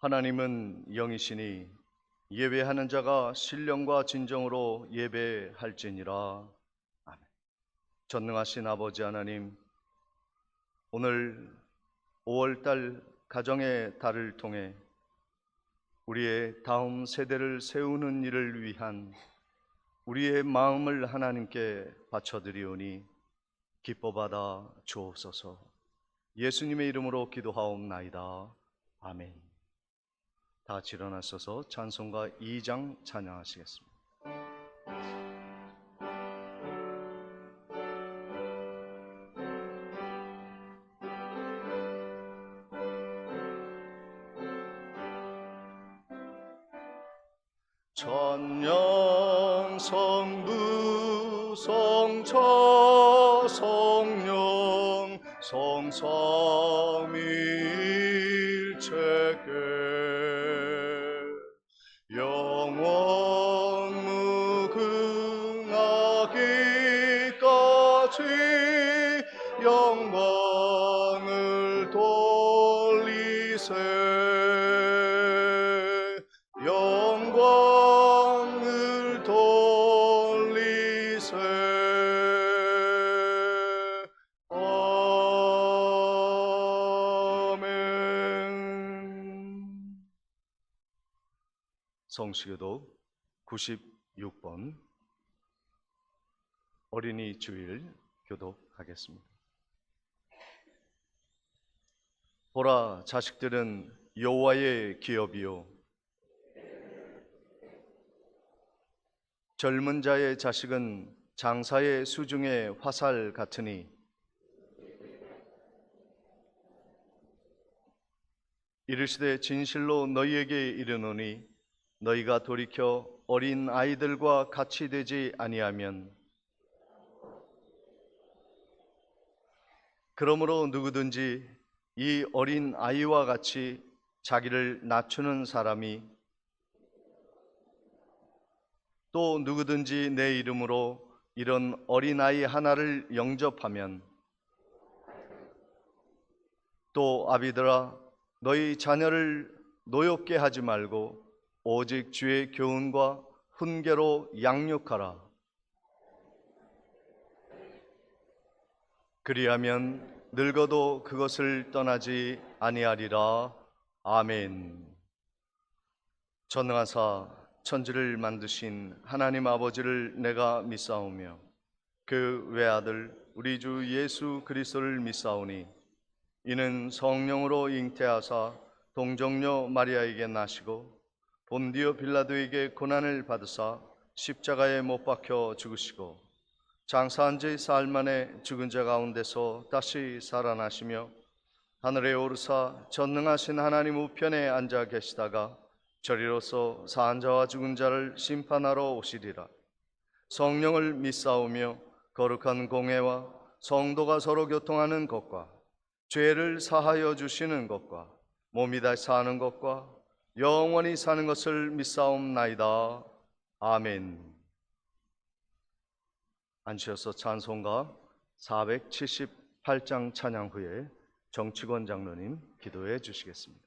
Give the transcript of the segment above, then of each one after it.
하나님은 영이시니 예배하는 자가 신령과 진정으로 예배할지니라. 아멘. 전능하신 아버지 하나님, 오늘 5월달 가정의 달을 통해 우리의 다음 세대를 세우는 일을 위한 우리의 마음을 하나님께 바쳐드리오니 기뻐 받아 주옵소서. 예수님의 이름으로 기도하옵나이다. 아멘. 다 같이 일어나셔서 찬송가 2장 찬양하시겠습니다. 전영 성부 성처 성령 성삼위일체께 영원 무궁하기까지 영광을 돌리세. 영광을 돌리세. 아멘. 성시교도 96번 어린이 주일 교독하겠습니다. 보라, 자식들은 여호와의 기업이요 젊은 자의 자식은 장사의 수중의 화살 같으니 이르시되 진실로 너희에게 이르노니 너희가 돌이켜 어린 아이들과 같이 되지 아니하면, 그러므로 누구든지 이 어린 아이와 같이 자기를 낮추는 사람이 또 누구든지 내 이름으로 이런 어린아이 하나를 영접하면, 또 아비들아 너희 자녀를 노엽게 하지 말고 오직 주의 교훈과 훈계로 양육하라. 그리하면 늙어도 그것을 떠나지 아니하리라. 아멘. 전능하사 천지를 만드신 하나님 아버지를 내가 믿사오며 그 외아들 우리 주 예수 그리스도를 믿사오니 이는 성령으로 잉태하사 동정녀 마리아에게 나시고 본디오 빌라도에게 고난을 받으사 십자가에 못 박혀 죽으시고 장사한 지 사흘 만에 죽은 자 가운데서 다시 살아나시며 하늘에 오르사 전능하신 하나님 우편에 앉아 계시다가 저리로서 사한 자와 죽은 자를 심판하러 오시리라. 성령을 믿사오며 거룩한 공회와 성도가 서로 교통하는 것과 죄를 사하여 주시는 것과 몸이 다시 사는 것과 영원히 사는 것을 믿사옵나이다. 아멘. 앉으셔서 찬송가 478장 찬양 후에 정치권 장로님 기도해 주시겠습니다.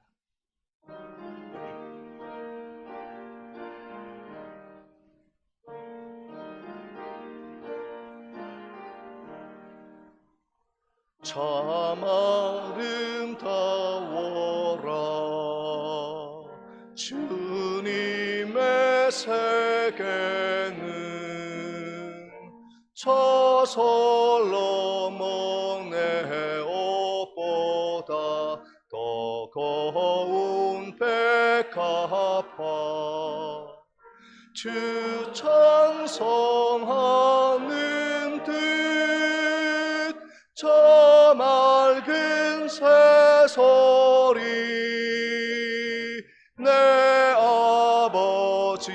참 아름다워라 주님의 세계는 저 솔로몬의 옷보다 더 고운 백합화 주 찬송하는 듯 저 맑은 새소리 내 아버지의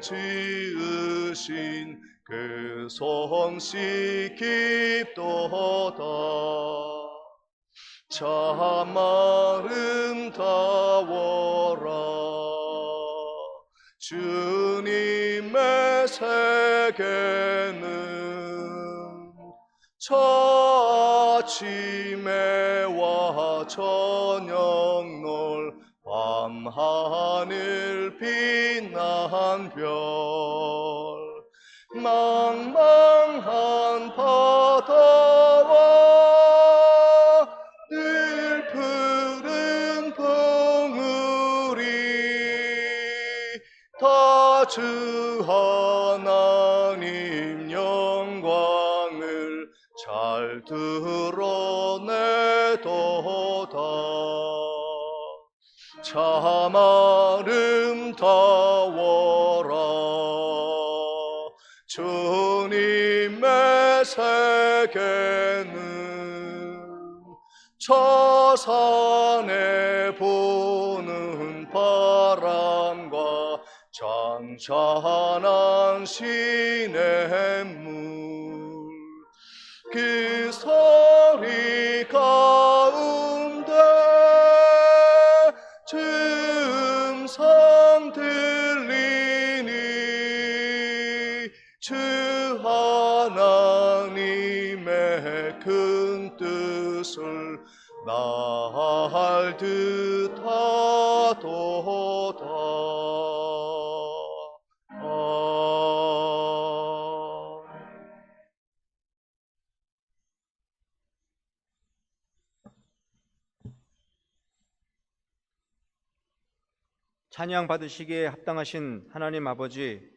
지으신 그 손씨 깊도다. 참 아름다워라 주님의 세계는 저 아침에와 저녁 밤하늘 빛난 별, 망망한 바다와 늘 푸른 봉우리, 다 주 하나님 영광을 잘 드러내도다. 참 아름다워라 주님의 세계는, 저 산에 부는 바람과 잔잔한 시냇물, 그 소리 가운데 음성 들리니 주 하나님의 큰 뜻을 날 듯하도다. 찬양 받으시기에 합당하신 하나님 아버지,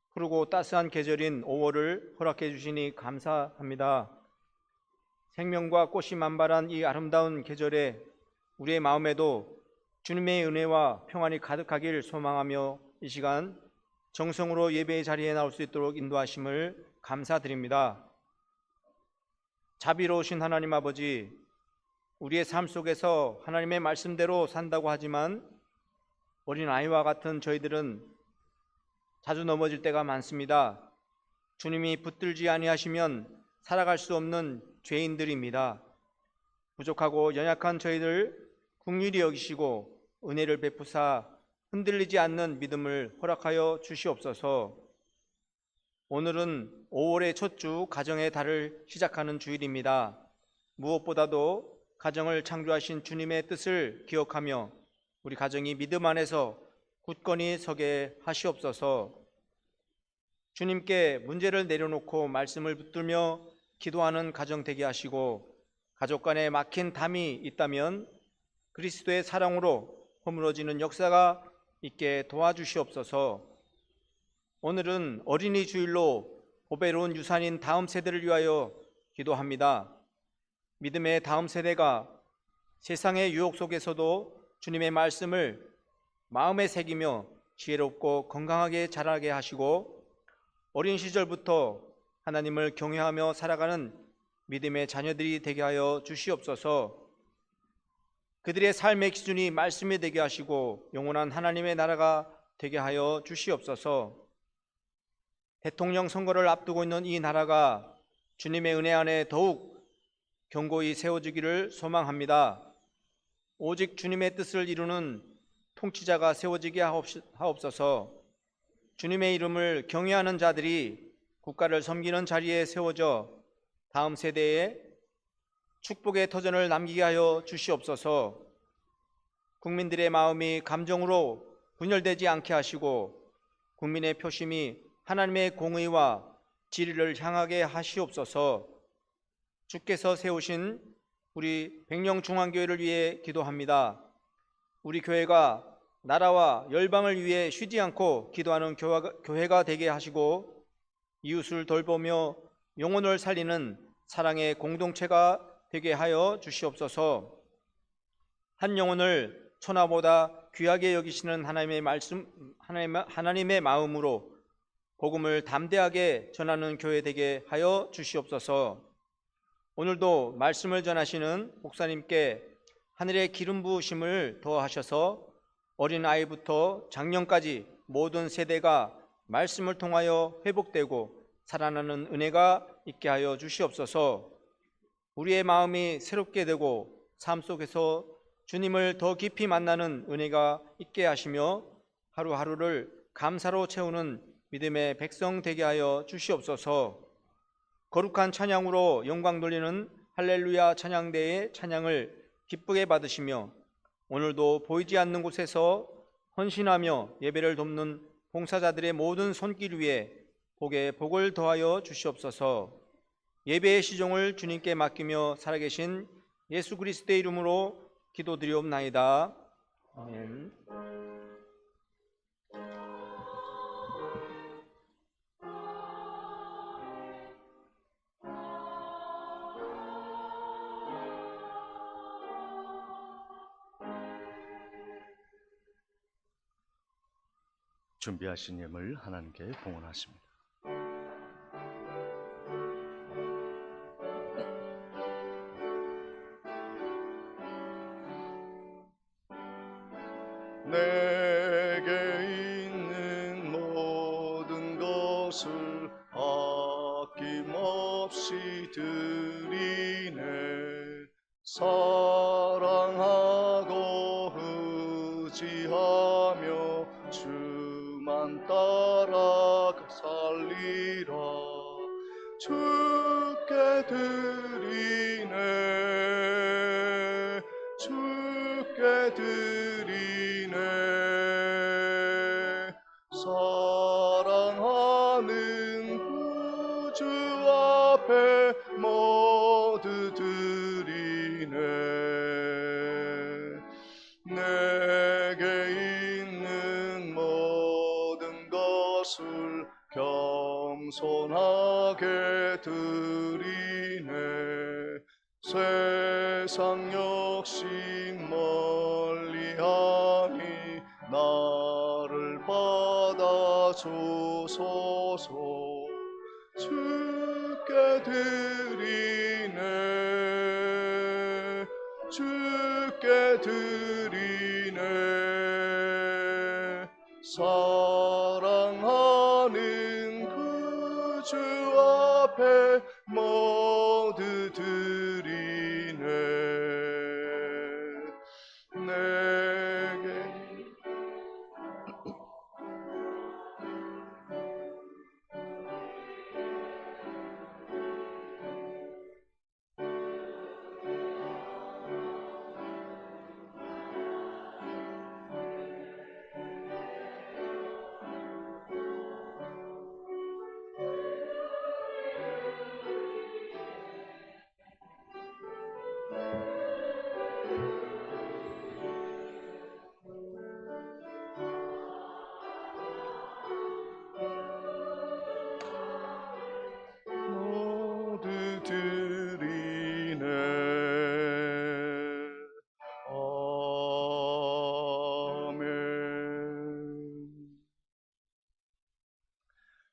푸르고 따스한 계절인 5월을 허락해 주시니 감사합니다. 생명과 꽃이 만발한 이 아름다운 계절에 우리의 마음에도 주님의 은혜와 평안이 가득하길 소망하며 이 시간 정성으로 예배의 자리에 나올 수 있도록 인도하심을 감사드립니다. 자비로우신 하나님 아버지, 우리의 삶 속에서 하나님의 말씀대로 산다고 하지만 어린아이와 같은 저희들은 자주 넘어질 때가 많습니다. 주님이 붙들지 아니하시면 살아갈 수 없는 죄인들입니다. 부족하고 연약한 저희들 긍휼히 여기시고 은혜를 베푸사 흔들리지 않는 믿음을 허락하여 주시옵소서. 오늘은 5월의 첫 주 가정의 달을 시작하는 주일입니다. 무엇보다도 가정을 창조하신 주님의 뜻을 기억하며 우리 가정이 믿음 안에서 굳건히 서게 하시옵소서. 주님께 문제를 내려놓고 말씀을 붙들며 기도하는 가정 되게 하시고, 가족 간에 막힌 담이 있다면 그리스도의 사랑으로 허물어지는 역사가 있게 도와주시옵소서. 오늘은 어린이 주일로 보배로운 유산인 다음 세대를 위하여 기도합니다. 믿음의 다음 세대가 세상의 유혹 속에서도 주님의 말씀을 마음에 새기며 지혜롭고 건강하게 자라게 하시고, 어린 시절부터 하나님을 경외하며 살아가는 믿음의 자녀들이 되게 하여 주시옵소서. 그들의 삶의 기준이 말씀이 되게 하시고 영원한 하나님의 나라가 되게 하여 주시옵소서. 대통령 선거를 앞두고 있는 이 나라가 주님의 은혜 안에 더욱 견고히 세워지기를 소망합니다. 오직 주님의 뜻을 이루는 통치자가 세워지게 하옵소서. 주님의 이름을 경외하는 자들이 국가를 섬기는 자리에 세워져 다음 세대에 축복의 터전을 남기게 하여 주시옵소서. 국민들의 마음이 감정으로 분열되지 않게 하시고 국민의 표심이 하나님의 공의와 진리를 향하게 하시옵소서. 주께서 세우신 우리 백령중앙교회를 위해 기도합니다. 우리 교회가 나라와 열방을 위해 쉬지 않고 기도하는 교회가 되게 하시고, 이웃을 돌보며 영혼을 살리는 사랑의 공동체가 되게 하여 주시옵소서. 한 영혼을 천하보다 귀하게 여기시는 하나님의 마음으로 복음을 담대하게 전하는 교회 되게 하여 주시옵소서. 오늘도 말씀을 전하시는 목사님께 하늘의 기름 부으심을 더하셔서 어린아이부터 장년까지 모든 세대가 말씀을 통하여 회복되고 살아나는 은혜가 있게 하여 주시옵소서. 우리의 마음이 새롭게 되고 삶 속에서 주님을 더 깊이 만나는 은혜가 있게 하시며 하루하루를 감사로 채우는 믿음의 백성 되게 하여 주시옵소서. 거룩한 찬양으로 영광 돌리는 할렐루야 찬양대의 찬양을 기쁘게 받으시며 오늘도 보이지 않는 곳에서 헌신하며 예배를 돕는 봉사자들의 모든 손길 위에 복에 복을 더하여 주시옵소서. 예배의 시종을 주님께 맡기며 살아계신 예수 그리스도의 이름으로 기도드리옵나이다. 아멘. 준비하신 예물 하나님께 봉헌하십니다. 내게 있는 모든 것을 아낌없이 드리네. 사랑하고 의지하며 주만 따라 살리라. 주께 드리네. 주께 드리네. 사랑하는 구주 앞에 모두 드리네. 내게 있는 모든 것을 겸손하게 드리네. 세상 욕심 멀리하니 나를 받아주소서. 주께 드리네. 주께 드리네. 사랑하는 구주 앞에 모두 드리네. 내게 모두 드리네. 아멘.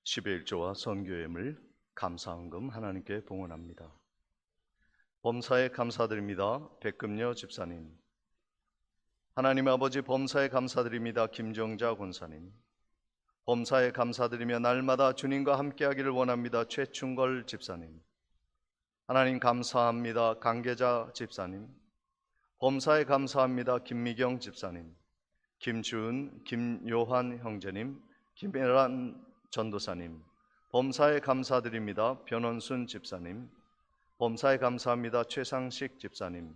11조와 선교예물 감사헌금 하나님께 봉헌합니다. 범사에 감사드립니다. 백금녀 집사님. 하나님 아버지, 범사에 감사드립니다. 김정자 권사님. 범사에 감사드리며 날마다 주님과 함께하기를 원합니다. 최충걸 집사님. 하나님 감사합니다. 강계자 집사님. 범사에 감사합니다. 김미경 집사님. 김주은, 김요한 형제님, 김혜란 전도사님. 범사에 감사드립니다. 변원순 집사님. 범사에 감사합니다. 최상식 집사님.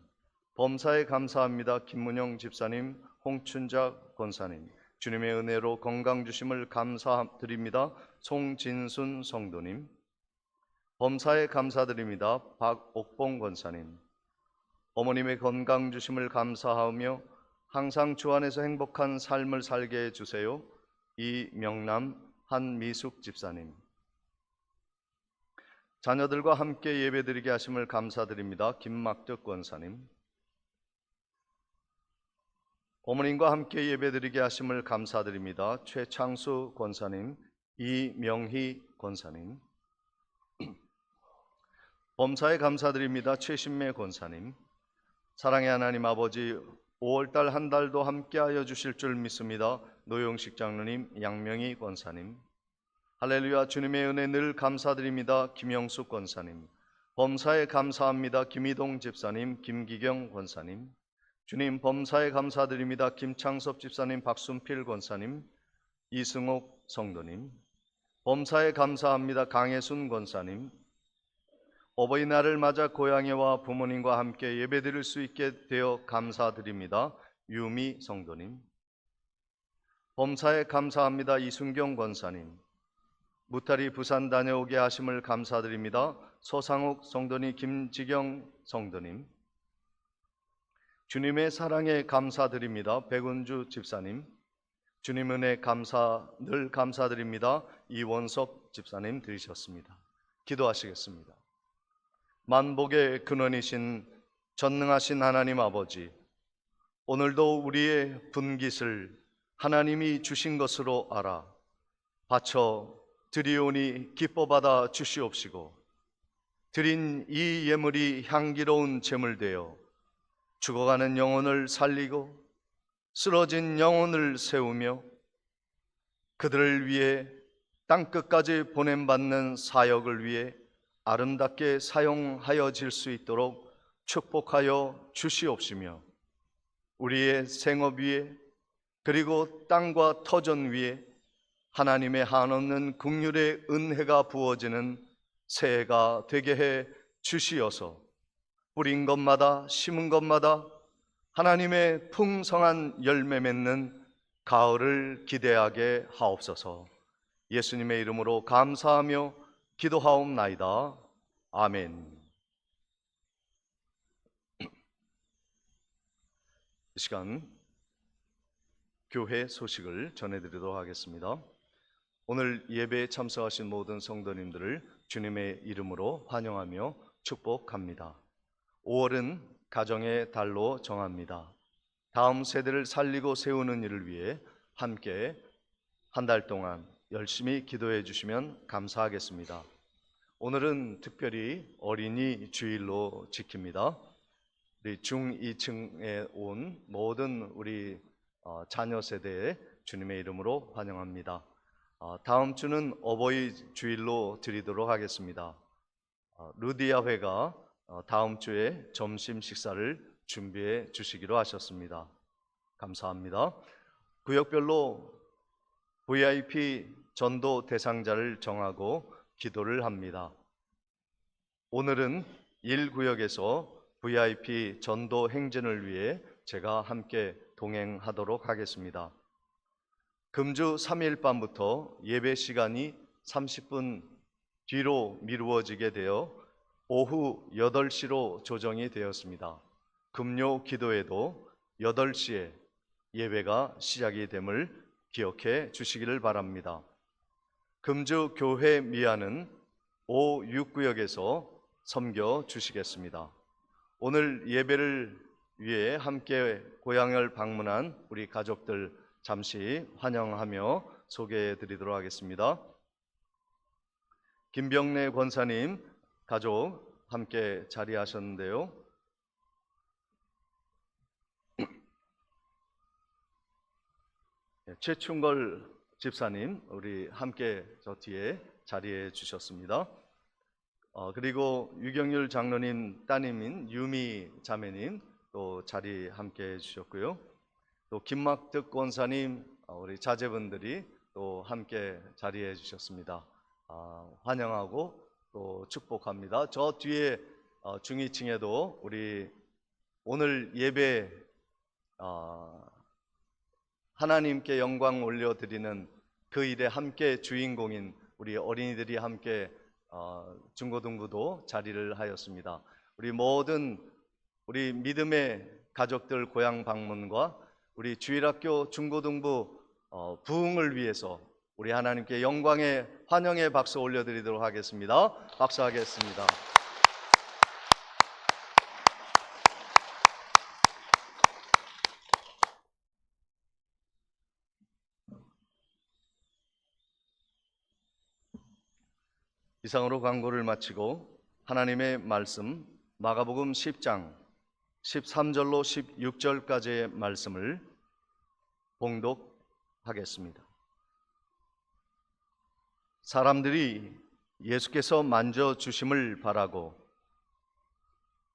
범사에 감사합니다. 김문영 집사님, 홍춘자 권사님. 주님의 은혜로 건강 주심을 감사드립니다. 송진순 성도님. 범사에 감사드립니다. 박옥봉 권사님. 어머님의 건강 주심을 감사하며 항상 주 안에서 행복한 삶을 살게 해주세요. 이명남, 한미숙 집사님. 자녀들과 함께 예배드리게 하심을 감사드립니다. 김막덕 권사님. 어머님과 함께 예배드리게 하심을 감사드립니다. 최창수 권사님, 이명희 권사님. 범사에 감사드립니다. 최신매 권사님. 사랑의 하나님 아버지, 5월달 한 달도 함께하여 주실 줄 믿습니다. 노영식 장로님, 양명희 권사님. 할렐루야. 주님의 은혜 늘 감사드립니다. 김영숙 권사님. 범사에 감사합니다. 김희동 집사님, 김기경 권사님. 주님, 범사에 감사드립니다. 김창섭 집사님, 박순필 권사님, 이승옥 성도님. 범사에 감사합니다. 강혜순 권사님. 어버이날을 맞아 고향에 와 부모님과 함께 예배드릴 수 있게 되어 감사드립니다. 유미 성도님, 범사에 감사합니다. 이순경 권사님, 무탈이 부산 다녀오게 하심을 감사드립니다. 서상욱 성도님, 김지경 성도님, 주님의 사랑에 감사드립니다. 백운주 집사님, 주님 은혜 늘 감사드립니다. 이원석 집사님 들으셨습니다. 기도하시겠습니다. 만복의 근원이신 전능하신 하나님 아버지, 오늘도 우리의 분깃을 하나님이 주신 것으로 알아 바쳐 드리오니 기뻐 받아 주시옵시고, 드린 이 예물이 향기로운 제물 되어 죽어가는 영혼을 살리고 쓰러진 영혼을 세우며 그들을 위해 땅끝까지 보냄받는 사역을 위해 아름답게 사용하여질 수 있도록 축복하여 주시옵시며, 우리의 생업 위에 그리고 땅과 터전 위에 하나님의 한없는 긍휼의 은혜가 부어지는 새해가 되게 해 주시어서 뿌린 것마다 심은 것마다 하나님의 풍성한 열매 맺는 가을을 기대하게 하옵소서. 예수님의 이름으로 감사하며 기도하옵나이다. 아멘. 이 시간 교회 소식을 전해드리도록 하겠습니다. 오늘 예배에 참석하신 모든 성도님들을 주님의 이름으로 환영하며 축복합니다. 5월은 가정의 달로 정합니다. 다음 세대를 살리고 세우는 일을 위해 함께 한 달 동안 열심히 기도해 주시면 감사하겠습니다. 오늘은 특별히 어린이 주일로 지킵니다. 우리 중2층에 온 모든 우리 자녀 세대에 주님의 이름으로 환영합니다. 다음 주는 어버이 주일로 드리도록 하겠습니다. 루디아 회가 다음 주에 점심 식사를 준비해 주시기로 하셨습니다. 감사합니다. 구역별로 VIP 전도 대상자를 정하고 기도를 합니다. 오늘은 1구역에서 VIP 전도 행진을 위해 제가 함께 동행하도록 하겠습니다. 금주 3일 밤부터 예배 시간이 30분 뒤로 미루어지게 되어 오후 8시로 조정이 되었습니다. 금요 기도에도 8시에 예배가 시작이 됨을 기억해 주시기를 바랍니다. 금주 교회 미아는 5, 6구역에서 섬겨 주시겠습니다. 오늘 예배를 위해 함께 고향을 방문한 우리 가족들 잠시 환영하며 소개해 드리도록 하겠습니다. 김병래 권사님 가족 함께 자리하셨는데요. 최충걸 집사님 우리 함께 저 뒤에 자리해 주셨습니다. 그리고 유경률 장로님 따님인 유미 자매님 또 자리 함께 해주셨고요. 또 김막득 권사님 우리 자제분들이 또 함께 자리해 주셨습니다. 환영하고 또 축복합니다. 저 뒤에 중2층에도 우리 오늘 예배 하나님께 영광 올려드리는 그 일에 함께 주인공인 우리 어린이들이 함께 중고등부도 자리를 하였습니다. 우리 모든 우리 믿음의 가족들 고향 방문과 우리 주일학교 중고등부 부흥을 위해서 우리 하나님께 영광의 환영의 박수 올려드리도록 하겠습니다. 박수하겠습니다. 이상으로 광고를 마치고 하나님의 말씀 마가복음 10장 13절로 16절까지의 말씀을 봉독하겠습니다. 사람들이 예수께서 만져주심을 바라고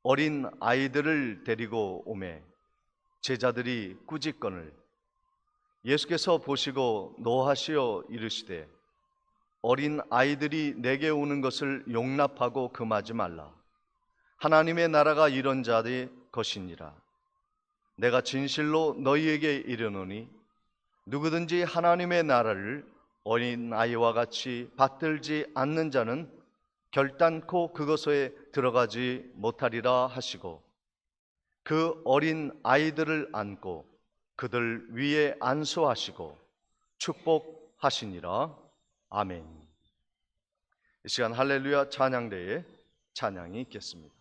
어린 아이들을 데리고 오매 제자들이 꾸짖거늘 예수께서 보시고 노하시어 이르시되 어린 아이들이 내게 오는 것을 용납하고 금하지 말라. 하나님의 나라가 이런 자의 것이니라. 내가 진실로 너희에게 이르노니 누구든지 하나님의 나라를 어린 아이와 같이 받들지 않는 자는 결단코 그것에 들어가지 못하리라 하시고 그 어린 아이들을 안고 그들 위에 안수하시고 축복하시니라. 아멘. 이 시간 할렐루야 찬양대에 찬양이 있겠습니다.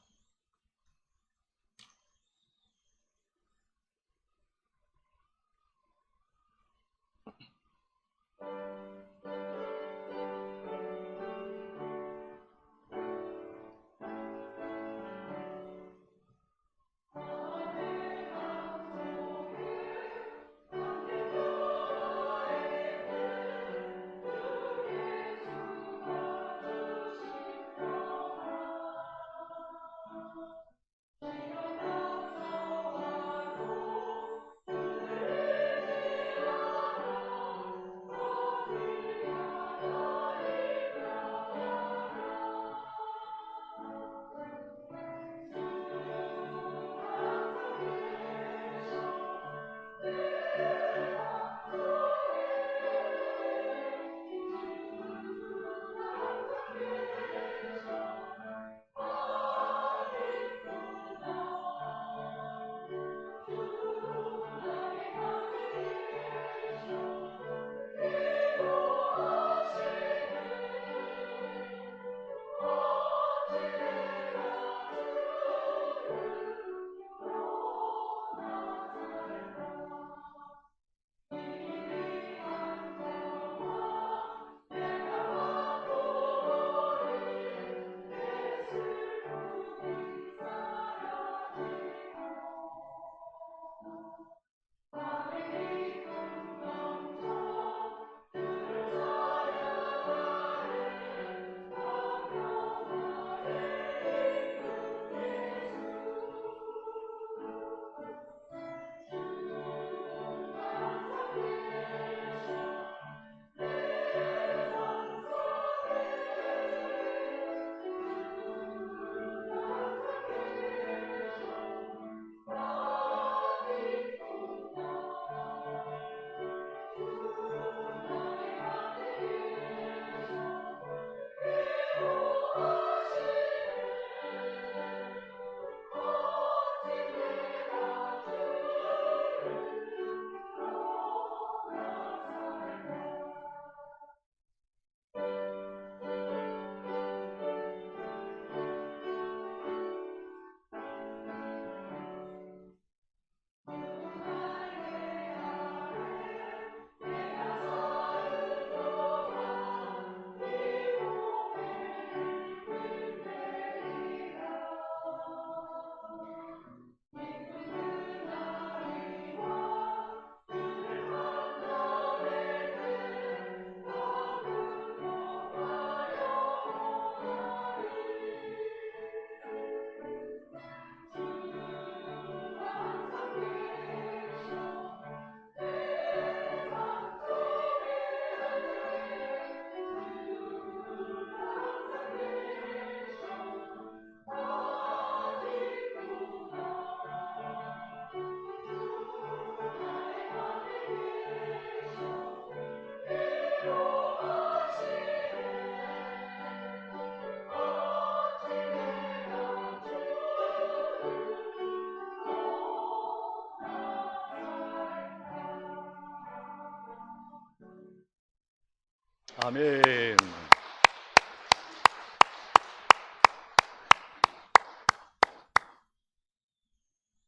아멘.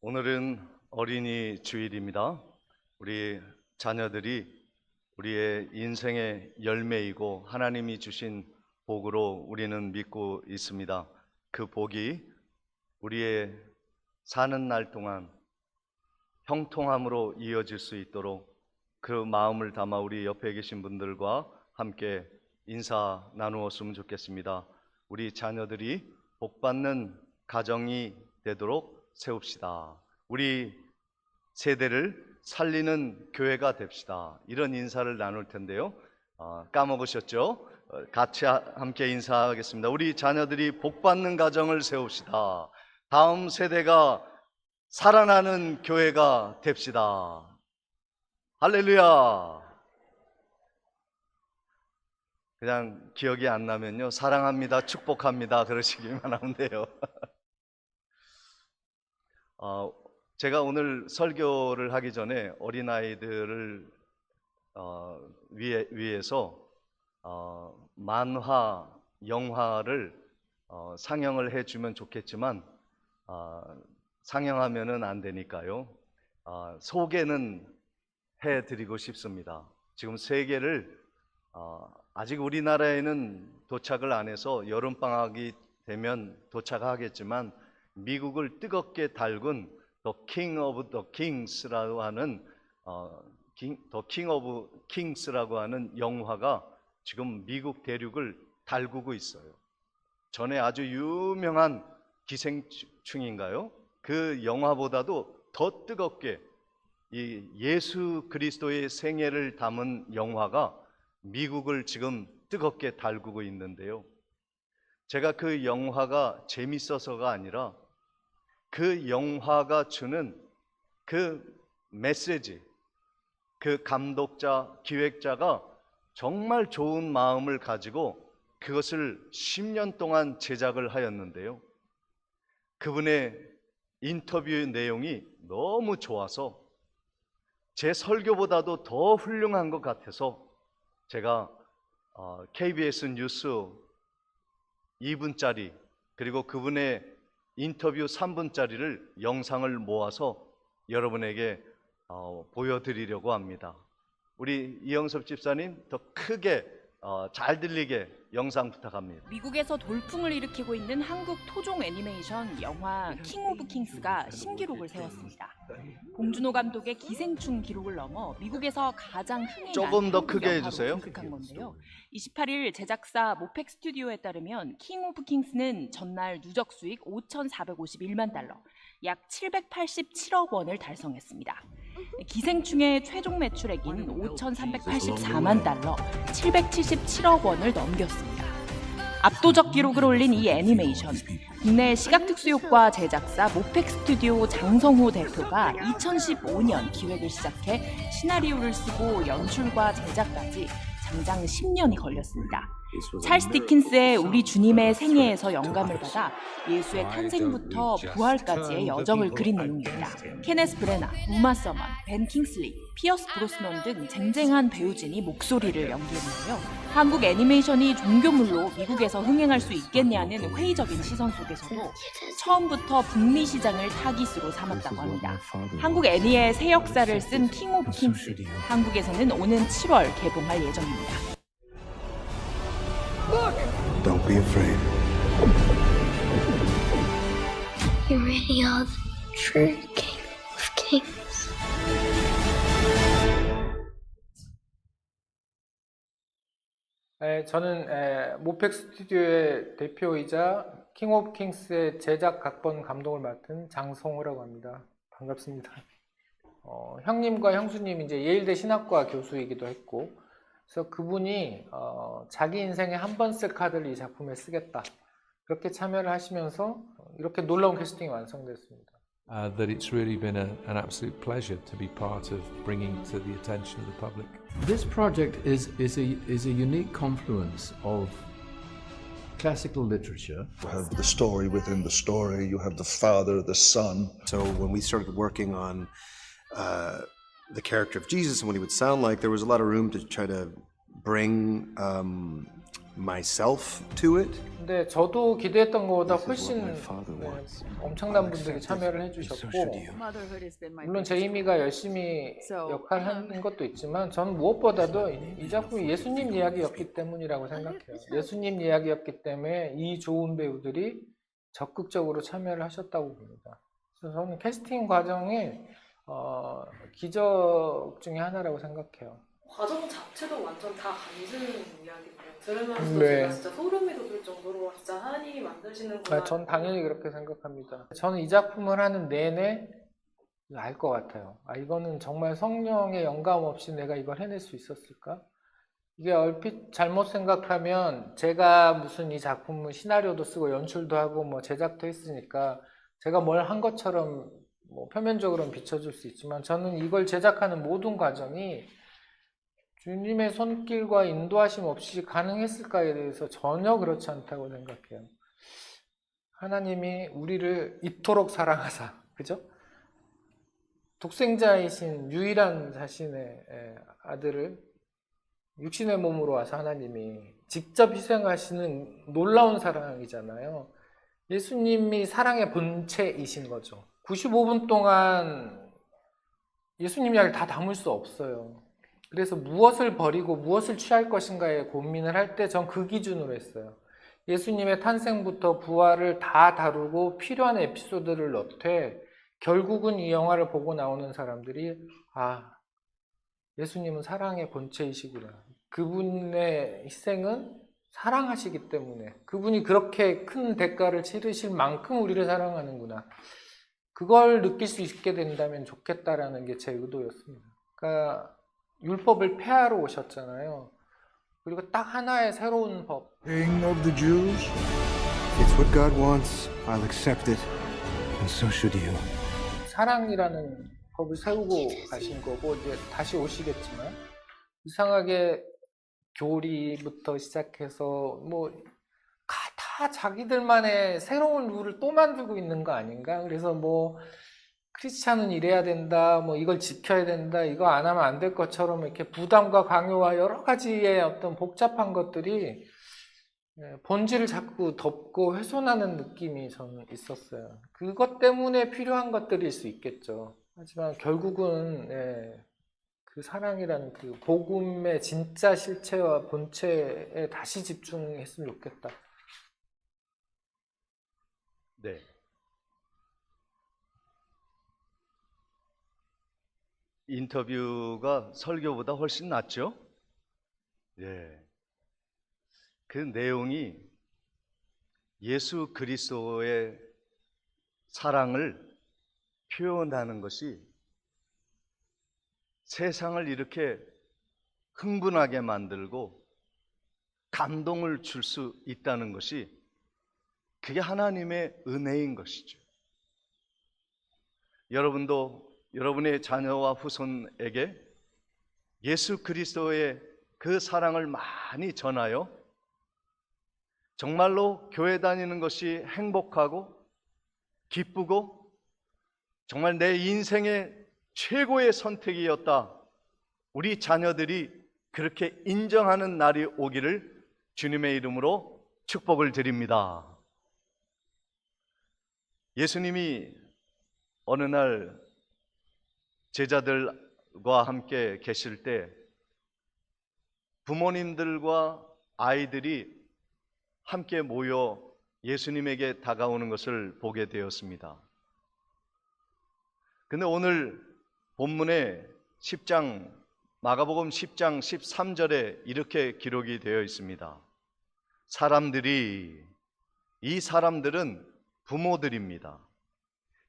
오늘은 어린이 주일입니다. 우리 자녀들이 우리의 인생의 열매이고 하나님이 주신 복으로 우리는 믿고 있습니다. 그 복이 우리의 사는 날 동안 형통함으로 이어질 수 있도록 그 마음을 담아 우리 옆에 계신 분들과 함께 인사 나누었으면 좋겠습니다. 우리 자녀들이 복받는 가정이 되도록 세웁시다. 우리 세대를 살리는 교회가 됩시다. 이런 인사를 나눌 텐데요. 까먹으셨죠? 같이 함께 인사하겠습니다. 우리 자녀들이 복받는 가정을 세웁시다. 다음 세대가 살아나는 교회가 됩시다. 할렐루야. 그냥 기억이 안 나면요, 사랑합니다, 축복합니다 그러시기만 하면 돼요. 제가 오늘 설교를 하기 전에 어린아이들을 위해서 만화, 영화를 상영을 해주면 좋겠지만 상영하면은 안 되니까요. 소개는 해드리고 싶습니다. 지금 세계를 아직 우리나라에는 도착을 안 해서 여름방학이 되면 도착하겠지만 미국을 뜨겁게 달군 The King of the Kings라고 하는 The King of Kings라고 하는 영화가 지금 미국 대륙을 달구고 있어요. 전에 아주 유명한 기생충인가요? 그 영화보다도 더 뜨겁게 이 예수 그리스도의 생애를 담은 영화가 미국을 지금 뜨겁게 달구고 있는데요. 제가 그 영화가 재밌어서가 아니라 그 영화가 주는 그 메시지, 그 감독자, 기획자가 정말 좋은 마음을 가지고 그것을 10년 동안 제작을 하였는데요. 그분의 인터뷰 내용이 너무 좋아서 제 설교보다도 더 훌륭한 것 같아서 제가 KBS 뉴스 2분짜리 그리고 그분의 인터뷰 3분짜리를 영상을 모아서 여러분에게 보여드리려고 합니다. 우리 이영섭 집사님 더 크게 잘 들리게 영상 부탁합니다. 미국에서 돌풍을 일으키고 있는 한국 토종 애니메이션 영화 킹 오브 킹스가 신기록을 세웠습니다. 봉준호 감독의 기생충 기록을 넘어 미국에서 가장 흥행한 조금 더 한국 크게 영화로 해주세요. 등극한 건데요. 28일 제작사 모펙 스튜디오에 따르면 킹 오브 킹스는 전날 누적 수익 5,451만 달러, 약 787억 원을 달성했습니다. 기생충의 최종 매출액인 5,384만 달러, 777억 원을 넘겼습니다. 압도적 기록을 올린 이 애니메이션, 국내 시각특수효과 제작사 모펙 스튜디오 장성호 대표가 2015년 기획을 시작해 시나리오를 쓰고 연출과 제작까지 장장 10년이 걸렸습니다. 찰스 디킨스의 우리 주님의 생애에서 영감을 받아 예수의 탄생부터 부활까지의 여정을 그린 내용입니다. 케네스 브레나, 우마 서먼, 벤 킹슬리, 피어스 브로스넌 등 쟁쟁한 배우진이 목소리를 연기했는데요. 한국 애니메이션이 종교물로 미국에서 흥행할 수 있겠냐는 회의적인 시선 속에서도 처음부터 북미 시장을 타깃으로 삼았다고 합니다. 한국 애니의 새 역사를 쓴 킹 오브 킹스, 한국에서는 오는 7월 개봉할 예정입니다. Don't be afraid. You really are the true King of Kings. 저는 모펙 스튜디오의 대표이자 킹 오브 킹스의 제작 각본 감독을 맡은 장성호라고 합니다. 반갑습니다. 형님과 형수님이 이제 예일대 신학과 교수이기도 했고, 그래서 그분이 자기 인생에 한 번 쓸 카드를 이 작품에 쓰겠다, 그렇게 참여를 하시면서 이렇게 놀라운 캐스팅이 완성됐습니다. That it's really been an absolute pleasure to be part of bringing to the attention of the public. This project is a unique confluence of classical literature. You have the story within the story, you have the father, the son. So when we started working on the character of Jesus and what he would sound like, there was a lot of room to try to bring myself to it. 근데 저도 기대했던 것보다 훨씬 엄청난 분들이 참여를 해주셨고, 물론 제이미가 열심히 역할을 한 것도 있지만 저는 무엇보다도 이 작품이 예수님 이야기였기 때문이라고 생각해요. 예수님 이야기였기 때문에 이 좋은 배우들이 적극적으로 참여를 하셨다고 봅니다. 그래서 저는 캐스팅 과정이 기적 중에 하나라고 생각해요. 과정 자체도 완전 다 간지는 이야기인데요. 들으면서도 네. 제가 진짜 소름이 돋을 정도로 진짜 하나님이 만드시는구나. 전 당연히 그렇게 생각합니다. 저는 이 작품을 하는 내내 알 것 같아요. 이거는 정말 성령의 영감 없이 내가 이걸 해낼 수 있었을까? 이게 얼핏 잘못 생각하면 제가 무슨 이 작품을 시나리오도 쓰고 연출도 하고 뭐 제작도 했으니까 제가 뭘 한 것처럼 뭐 표면적으로는 비춰줄 수 있지만 저는 이걸 제작하는 모든 과정이 주님의 손길과 인도하심 없이 가능했을까에 대해서 전혀 그렇지 않다고 생각해요. 하나님이 우리를 이토록 사랑하사, 그죠? 독생자이신 유일한 자신의 아들을 육신의 몸으로 와서 하나님이 직접 희생하시는 놀라운 사랑이잖아요. 예수님이 사랑의 본체이신 거죠. 95분 동안 예수님 이야기를 다 담을 수 없어요. 그래서 무엇을 버리고 무엇을 취할 것인가에 고민을 할 때 전 그 기준으로 했어요. 예수님의 탄생부터 부활을 다 다루고 필요한 에피소드를 넣되 결국은 이 영화를 보고 나오는 사람들이 예수님은 사랑의 본체이시구나. 그분의 희생은 사랑하시기 때문에 그분이 그렇게 큰 대가를 치르실 만큼 우리를 사랑하는구나. 그걸 느낄 수 있게 된다면 좋겠다라는 게 제 의도였습니다. 그러니까 율법을 폐하러 오셨잖아요. 그리고 딱 하나의 새로운 법. King of the Jews? It's what God wants. I'll accept it. And so should you. 사랑이라는 법을 세우고 가신 거고 이제 다시 오시겠지만 이상하게 교리부터 시작해서 뭐 다 자기들만의 새로운 룰을 또 만들고 있는 거 아닌가? 그래서 뭐 크리스찬은 이래야 된다, 뭐 이걸 지켜야 된다, 이거 안 하면 안 될 것처럼 이렇게 부담과 강요와 여러 가지의 어떤 복잡한 것들이 본질을 자꾸 덮고 훼손하는 느낌이 저는 있었어요. 그것 때문에 필요한 것들일 수 있겠죠. 하지만 결국은 그 사랑이라는 그 복음의 진짜 실체와 본체에 다시 집중했으면 좋겠다. 네. 인터뷰가 설교보다 훨씬 낫죠? 예. 그 내용이 예수 그리스도의 사랑을 표현하는 것이 세상을 이렇게 흥분하게 만들고 감동을 줄 수 있다는 것이 그게 하나님의 은혜인 것이죠. 여러분도 여러분의 자녀와 후손에게 예수 그리스도의 그 사랑을 많이 전하여 정말로 교회 다니는 것이 행복하고 기쁘고 정말 내 인생의 최고의 선택이었다. 우리 자녀들이 그렇게 인정하는 날이 오기를 주님의 이름으로 축복을 드립니다. 예수님이 어느 날 제자들과 함께 계실 때 부모님들과 아이들이 함께 모여 예수님에게 다가오는 것을 보게 되었습니다. 근데 오늘 본문에 마가복음 10장 13절에 이렇게 기록이 되어 있습니다. 이 사람들은 부모들입니다.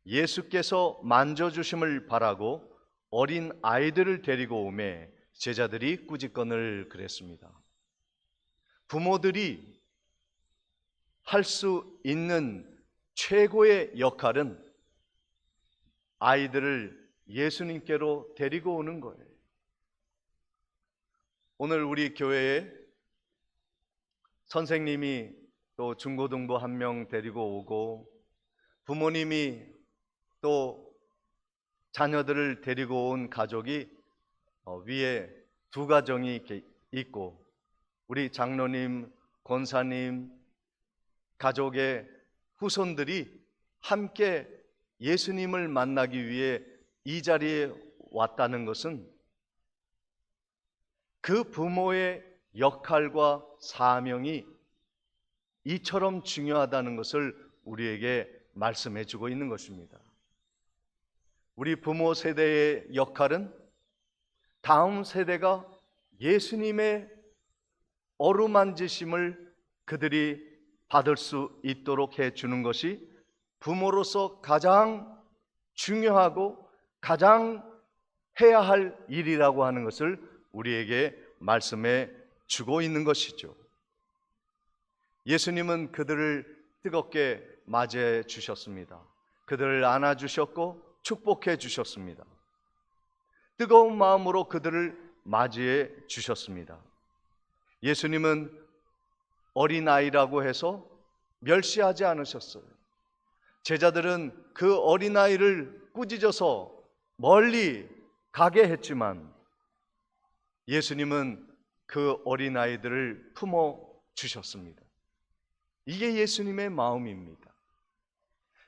예수께서 만져주심을 바라고 어린 아이들을 데리고 오매 제자들이 꾸짖건을 그랬습니다. 부모들이 할 수 있는 최고의 역할은 아이들을 예수님께로 데리고 오는 거예요. 오늘 우리 교회에 선생님이 또 중고등부 한 명 데리고 오고 부모님이 또 자녀들을 데리고 온 가족이 위에 두 가정이 있고 우리 장로님, 권사님, 가족의 후손들이 함께 예수님을 만나기 위해 이 자리에 왔다는 것은 그 부모의 역할과 사명이 이처럼 중요하다는 것을 우리에게 말씀해 주고 있는 것입니다. 우리 부모 세대의 역할은 다음 세대가 예수님의 어루만지심을 그들이 받을 수 있도록 해주는 것이 부모로서 가장 중요하고 가장 해야 할 일이라고 하는 것을 우리에게 말씀해 주고 있는 것이죠. 예수님은 그들을 뜨겁게 맞이해 주셨습니다. 그들을 안아주셨고 축복해 주셨습니다. 뜨거운 마음으로 그들을 맞이해 주셨습니다. 예수님은 어린아이라고 해서 멸시하지 않으셨어요. 제자들은 그 어린아이를 꾸짖어서 멀리 가게 했지만 예수님은 그 어린아이들을 품어 주셨습니다. 이게 예수님의 마음입니다.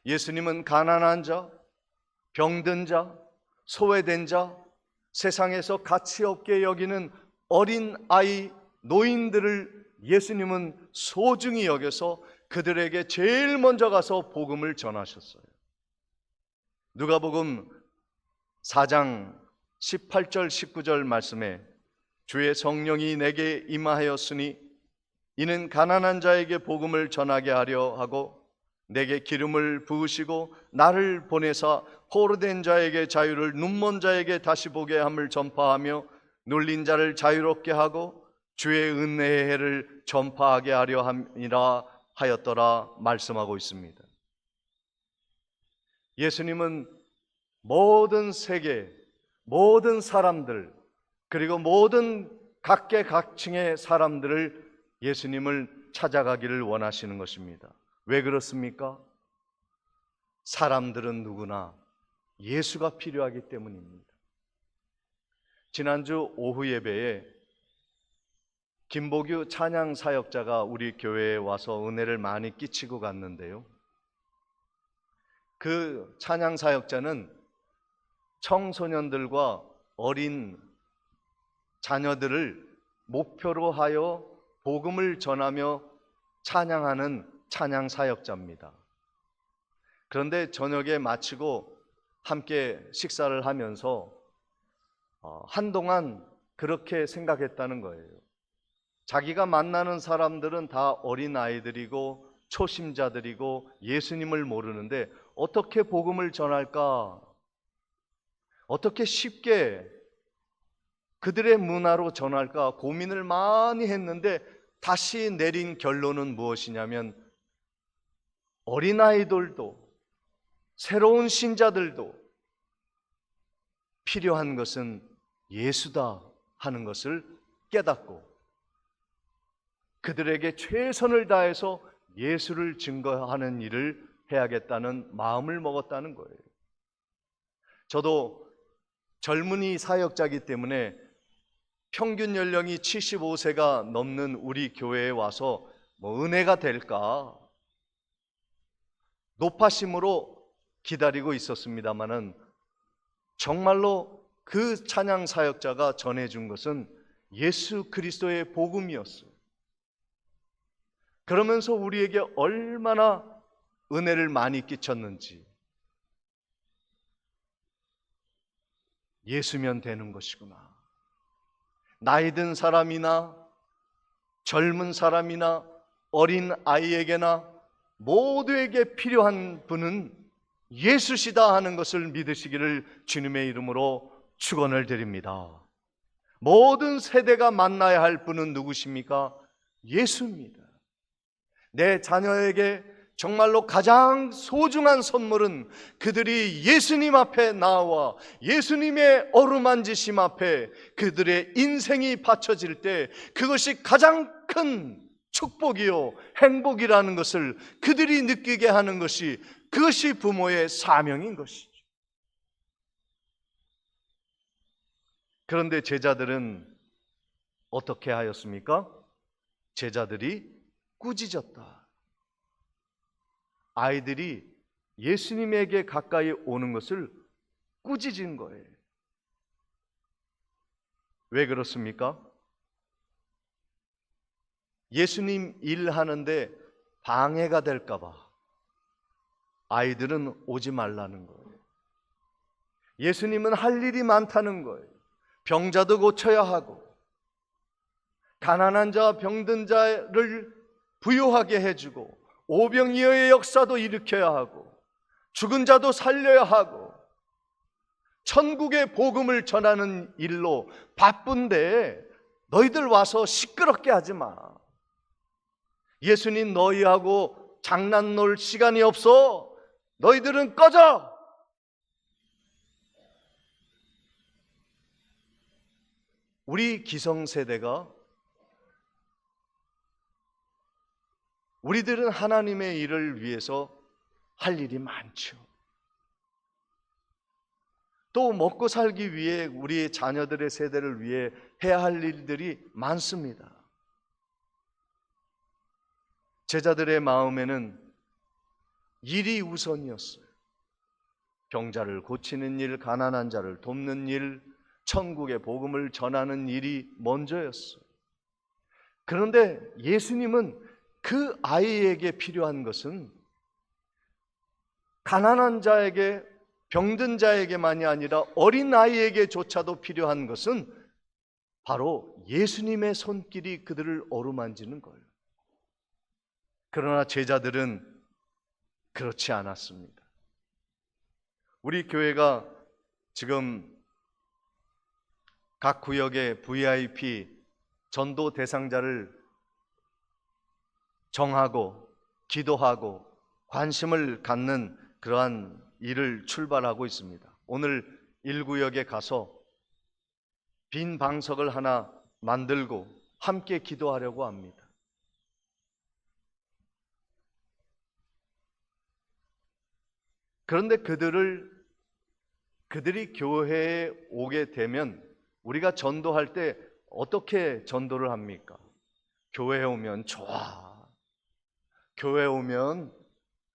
예수님은 가난한 자, 병든 자, 소외된 자, 세상에서 가치 없게 여기는 어린아이, 노인들을 예수님은 소중히 여겨서 그들에게 제일 먼저 가서 복음을 전하셨어요. 누가복음 4장 18절 19절 말씀에 주의 성령이 내게 임하였으니 이는 가난한 자에게 복음을 전하게 하려 하고 내게 기름을 부으시고 나를 보내사 포로된 자에게 자유를, 눈먼 자에게 다시 보게 함을 전파하며 눌린 자를 자유롭게 하고 주의 은혜의 해를 전파하게 하려 함이라 하였더라 말씀하고 있습니다. 예수님은 모든 세계, 모든 사람들, 그리고 모든 각계각층의 사람들을 예수님을 찾아가기를 원하시는 것입니다. 왜 그렇습니까? 사람들은 누구나 예수가 필요하기 때문입니다. 지난주 오후 예배에 김보규 찬양 사역자가 우리 교회에 와서 은혜를 많이 끼치고 갔는데요. 그 찬양 사역자는 청소년들과 어린 자녀들을 목표로 하여 복음을 전하며 찬양하는 찬양 사역자입니다. 그런데 저녁에 마치고 함께 식사를 하면서 한동안 그렇게 생각했다는 거예요. 자기가 만나는 사람들은 다 어린아이들이고 초심자들이고 예수님을 모르는데 어떻게 복음을 전할까? 어떻게 쉽게 그들의 문화로 전할까 고민을 많이 했는데 다시 내린 결론은 무엇이냐면 어린아이들도 새로운 신자들도 필요한 것은 예수다 하는 것을 깨닫고 그들에게 최선을 다해서 예수를 증거하는 일을 해야겠다는 마음을 먹었다는 거예요. 저도 젊은이 사역자이기 때문에 평균 연령이 75세가 넘는 우리 교회에 와서 은혜가 될까 높아심으로 기다리고 있었습니다마는 정말로 그 찬양 사역자가 전해준 것은 예수 그리스도의 복음이었어요. 그러면서 우리에게 얼마나 은혜를 많이 끼쳤는지, 예수면 되는 것이구나. 나이 든 사람이나 젊은 사람이나 어린 아이에게나 모두에게 필요한 분은 예수시다 하는 것을 믿으시기를 주님의 이름으로 축원을 드립니다. 모든 세대가 만나야 할 분은 누구십니까? 예수입니다. 내 자녀에게 정말로 가장 소중한 선물은 그들이 예수님 앞에 나와 예수님의 어루만지심 앞에 그들의 인생이 바쳐질 때 그것이 가장 큰 축복이요 행복이라는 것을 그들이 느끼게 하는 것이, 그것이 부모의 사명인 것이죠. 그런데 제자들은 어떻게 하였습니까? 제자들이 꾸짖었다. 아이들이 예수님에게 가까이 오는 것을 꾸짖은 거예요. 왜 그렇습니까? 예수님 일하는데 방해가 될까 봐 아이들은 오지 말라는 거예요. 예수님은 할 일이 많다는 거예요. 병자도 고쳐야 하고 가난한 자, 병든 자를 부유하게 해주고 오병이어의 역사도 일으켜야 하고 죽은 자도 살려야 하고 천국의 복음을 전하는 일로 바쁜데 너희들 와서 시끄럽게 하지 마. 예수님 너희하고 장난 놀 시간이 없어. 너희들은 꺼져. 우리 기성세대가 우리들은 하나님의 일을 위해서 할 일이 많죠. 또 먹고 살기 위해 우리의 자녀들의 세대를 위해 해야 할 일들이 많습니다. 제자들의 마음에는 일이 우선이었어요. 병자를 고치는 일, 가난한 자를 돕는 일, 천국의 복음을 전하는 일이 먼저였어요. 그런데 예수님은 그 아이에게 필요한 것은 가난한 자에게, 병든 자에게만이 아니라 어린 아이에게조차도 필요한 것은 바로 예수님의 손길이 그들을 어루만지는 거예요. 그러나 제자들은 그렇지 않았습니다. 우리 교회가 지금 각 구역의 VIP 전도 대상자를 정하고 기도하고 관심을 갖는 그러한 일을 출발하고 있습니다. 오늘 1구역에 가서 빈 방석을 하나 만들고 함께 기도하려고 합니다. 그런데 그들이 교회에 오게 되면 우리가 전도할 때 어떻게 전도를 합니까? 교회에 오면 좋아. 교회에 오면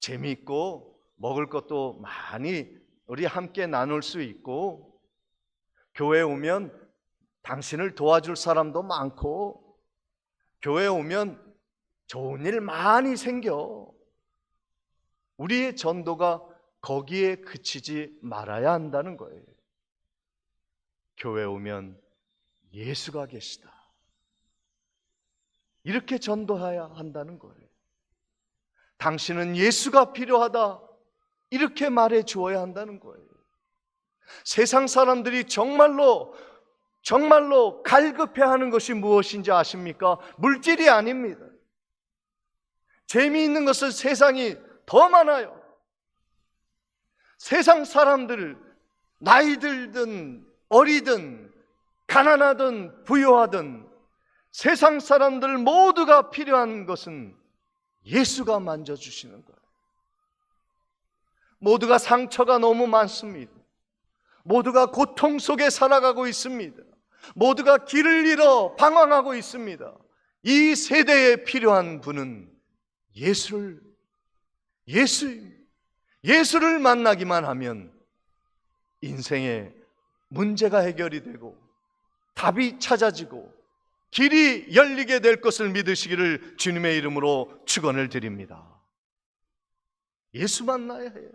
재미있고 먹을 것도 많이 우리 함께 나눌 수 있고, 교회에 오면 당신을 도와줄 사람도 많고, 교회에 오면 좋은 일 많이 생겨. 우리의 전도가 거기에 그치지 말아야 한다는 거예요. 교회에 오면 예수가 계시다. 이렇게 전도해야 한다는 거예요. 당신은 예수가 필요하다. 이렇게 말해 주어야 한다는 거예요. 세상 사람들이 정말로 갈급해하는 것이 무엇인지 아십니까? 물질이 아닙니다. 재미있는 것은 세상이 더 많아요. 세상 사람들, 나이 들든 어리든 가난하든 부유하든 세상 사람들 모두가 필요한 것은 예수가 만져주시는 거예요. 모두가 상처가 너무 많습니다. 모두가 고통 속에 살아가고 있습니다. 모두가 길을 잃어 방황하고 있습니다. 이 세대에 필요한 분은 예수를 만나기만 하면 인생의 문제가 해결이 되고 답이 찾아지고 길이 열리게 될 것을 믿으시기를 주님의 이름으로 축원을 드립니다. 예수 만나야 해요.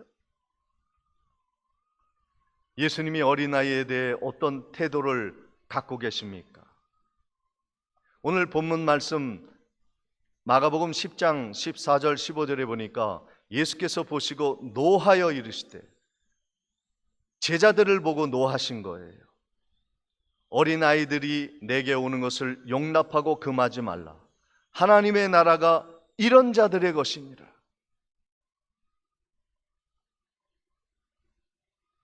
예수님이 어린아이에 대해 어떤 태도를 갖고 계십니까? 오늘 본문 말씀 마가복음 10장 14절 15절에 보니까 예수께서 보시고 노하여 이르시되, 제자들을 보고 노하신 거예요. 어린아이들이 내게 오는 것을 용납하고 금하지 말라. 하나님의 나라가 이런 자들의 것이니라.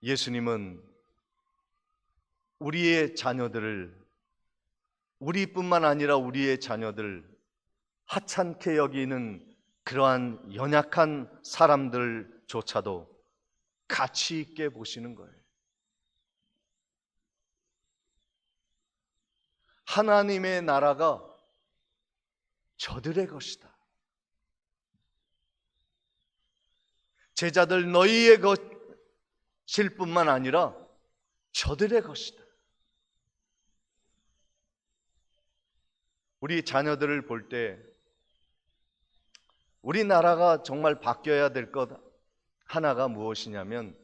예수님은 우리의 자녀들을, 우리뿐만 아니라 우리의 자녀들 하찮게 여기는 그러한 연약한 사람들조차도 가치 있게 보시는 거예요. 하나님의 나라가 저들의 것이다. 제자들 너희의 것일 뿐만 아니라 저들의 것이다. 우리 자녀들을 볼 때 우리나라가 정말 바뀌어야 될 것 하나가 무엇이냐면,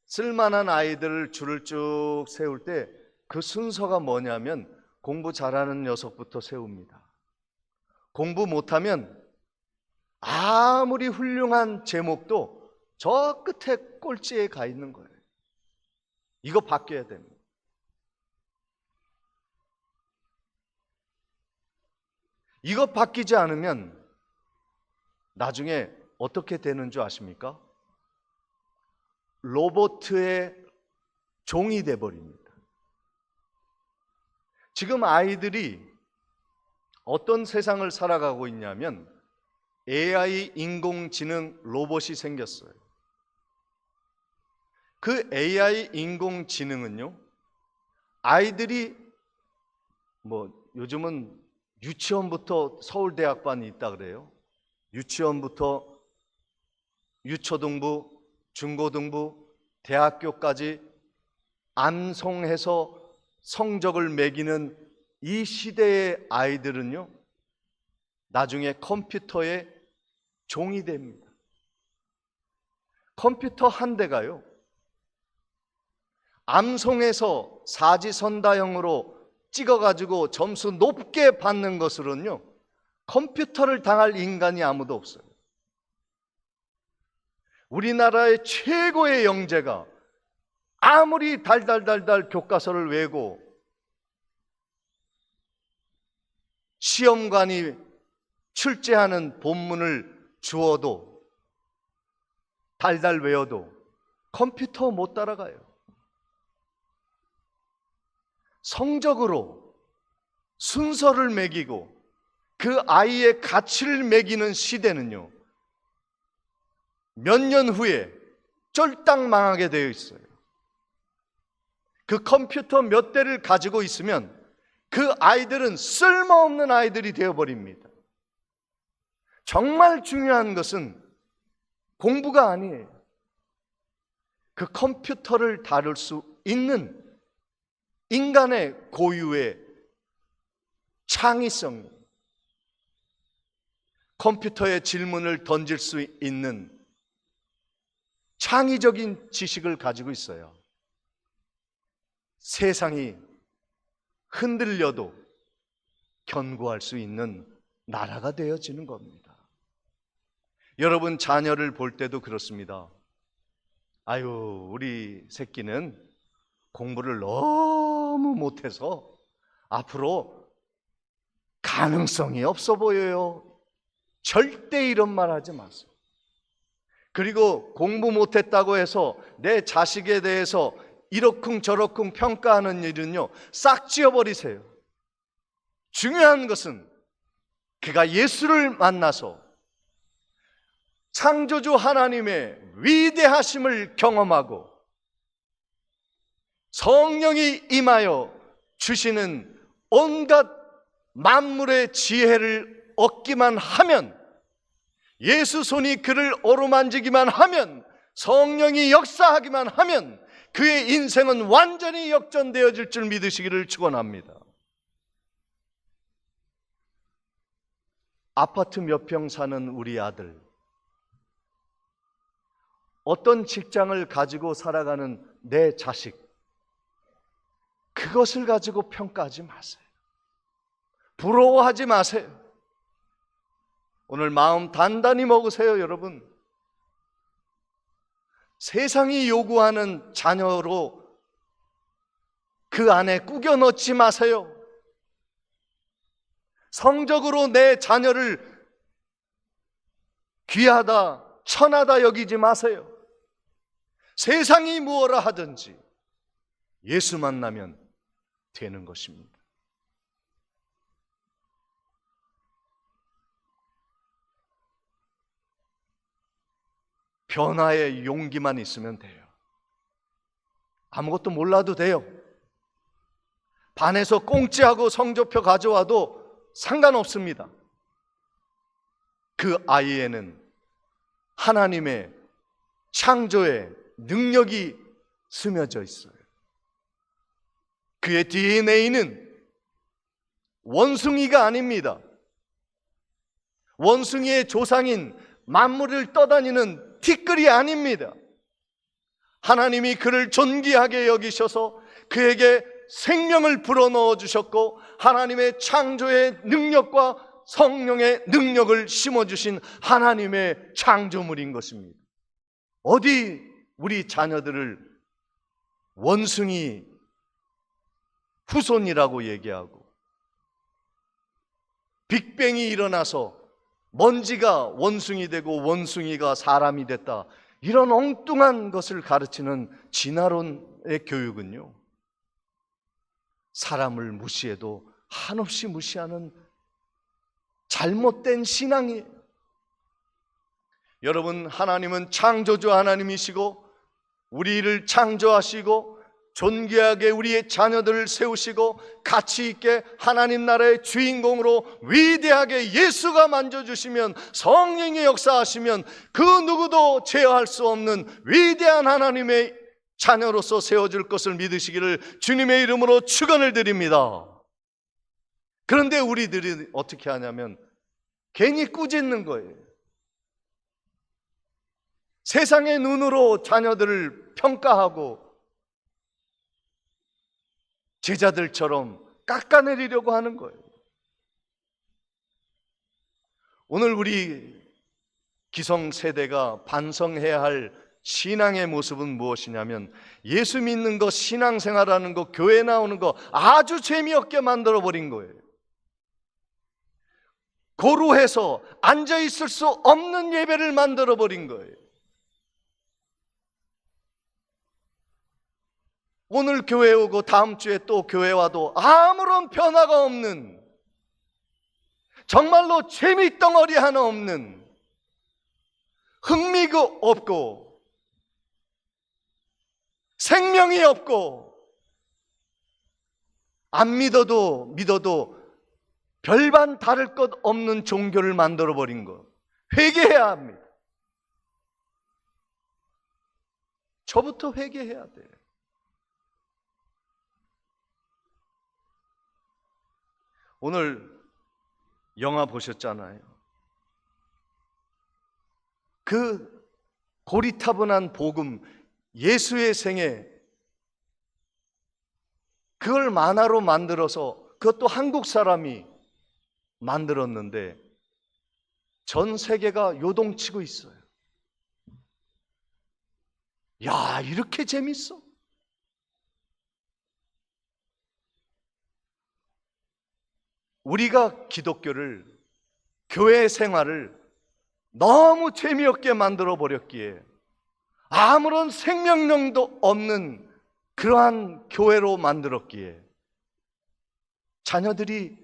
쓸만한 아이들을 줄을 쭉 세울 때 그 순서가 뭐냐면 공부 잘하는 녀석부터 세웁니다. 공부 못하면 아무리 훌륭한 제목도 저 끝에 꼴찌에 가 있는 거예요. 이거 바뀌어야 됩니다. 이거 바뀌지 않으면 나중에 어떻게 되는 줄 아십니까? 로봇의 종이 돼 버립니다. 지금 아이들이 어떤 세상을 살아가고 있냐면 AI 인공지능 로봇이 생겼어요. 그 AI 인공지능은요, 아이들이 요즘은 유치원부터 서울대학반이 있다 그래요. 유치원부터 유초등부, 중고등부, 대학교까지 암송해서 성적을 매기는 이 시대의 아이들은요, 나중에 컴퓨터의 종이 됩니다. 컴퓨터 한 대가요, 암송해서 사지선다형으로 찍어가지고 점수 높게 받는 것으로는요, 컴퓨터를 당할 인간이 아무도 없어요. 우리나라의 최고의 영재가 아무리 달달달달 교과서를 외고 시험관이 출제하는 본문을 주어도 달달 외워도 컴퓨터 못 따라가요. 성적으로 순서를 매기고 그 아이의 가치를 매기는 시대는요, 몇 년 후에 쫄딱 망하게 되어 있어요. 그 컴퓨터 몇 대를 가지고 있으면 그 아이들은 쓸모없는 아이들이 되어버립니다. 정말 중요한 것은 공부가 아니에요. 그 컴퓨터를 다룰 수 있는 인간의 고유의 창의성, 컴퓨터에 질문을 던질 수 있는 창의적인 지식을 가지고 있어요. 세상이 흔들려도 견고할 수 있는 나라가 되어지는 겁니다. 여러분 자녀를 볼 때도 그렇습니다. 아유, 우리 새끼는 공부를 너무 못해서 앞으로 가능성이 없어 보여요. 절대 이런 말 하지 마세요. 그리고 공부 못했다고 해서 내 자식에 대해서 이러쿵저러쿵 평가하는 일은요, 싹 지워버리세요. 중요한 것은 그가 예수를 만나서 창조주 하나님의 위대하심을 경험하고 성령이 임하여 주시는 온갖 만물의 지혜를 얻기만 하면, 예수 손이 그를 어루만지기만 하면, 성령이 역사하기만 하면 그의 인생은 완전히 역전되어질 줄 믿으시기를 축원합니다. 아파트 몇 평 사는 우리 아들, 어떤 직장을 가지고 살아가는 내 자식, 그것을 가지고 평가하지 마세요. 부러워하지 마세요. 오늘 마음 단단히 먹으세요, 여러분. 세상이 요구하는 자녀로 그 안에 꾸겨 넣지 마세요. 성적으로 내 자녀를 귀하다, 천하다 여기지 마세요. 세상이 무엇라 하든지 예수 만나면 되는 것입니다. 변화의 용기만 있으면 돼요. 아무것도 몰라도 돼요. 반에서 꽁찌하고 성적표 가져와도 상관없습니다. 그 아이에는 하나님의 창조의 능력이 스며져 있어요. 그의 DNA는 원숭이가 아닙니다. 원숭이의 조상인 만물을 떠다니는 티끌이 아닙니다. 하나님이 그를 존귀하게 여기셔서 그에게 생명을 불어넣어 주셨고, 하나님의 창조의 능력과 성령의 능력을 심어주신 하나님의 창조물인 것입니다. 어디 우리 자녀들을 원숭이 후손이라고 얘기하고, 빅뱅이 일어나서 먼지가 원숭이 되고 원숭이가 사람이 됐다, 이런 엉뚱한 것을 가르치는 진화론에 교육은요, 사람을 무시해도 한없이 무시하는 잘못된 신앙이에요. 여러분, 하나님은 창조주 하나님이시고 우리를 창조하시고 존귀하게 우리의 자녀들을 세우시고 가치 있게 하나님 나라의 주인공으로 위대하게 예수가 만져주시면, 성령이 역사하시면 그 누구도 제어할 수 없는 위대한 하나님의 자녀로서 세워질 것을 믿으시기를 주님의 이름으로 축원을 드립니다. 그런데 우리들이 어떻게 하냐면 괜히 꾸짖는 거예요. 세상의 눈으로 자녀들을 평가하고 제자들처럼 깎아내리려고 하는 거예요. 오늘 우리 기성세대가 반성해야 할 신앙의 모습은 무엇이냐면, 예수 믿는 거, 신앙생활하는 거, 교회 나오는 거 아주 재미없게 만들어버린 거예요. 고루해서 앉아있을 수 없는 예배를 만들어버린 거예요. 오늘 교회 오고 다음 주에 또 교회 와도 아무런 변화가 없는, 정말로 재미덩어리 하나 없는, 흥미가 없고 생명이 없고 안 믿어도 별반 다를 것 없는 종교를 만들어버린 거, 회개해야 합니다. 저부터 회개해야 돼요. 오늘 영화 보셨잖아요. 그 고리타분한 복음, 예수의 생애, 그걸 만화로 만들어서, 그것도 한국 사람이 만들었는데 전 세계가 요동치고 있어요. 야, 이렇게 재밌어? 우리가 기독교를, 교회 생활을 너무 재미없게 만들어 버렸기에 아무런 생명력도 없는 그러한 교회로 만들었기에 자녀들이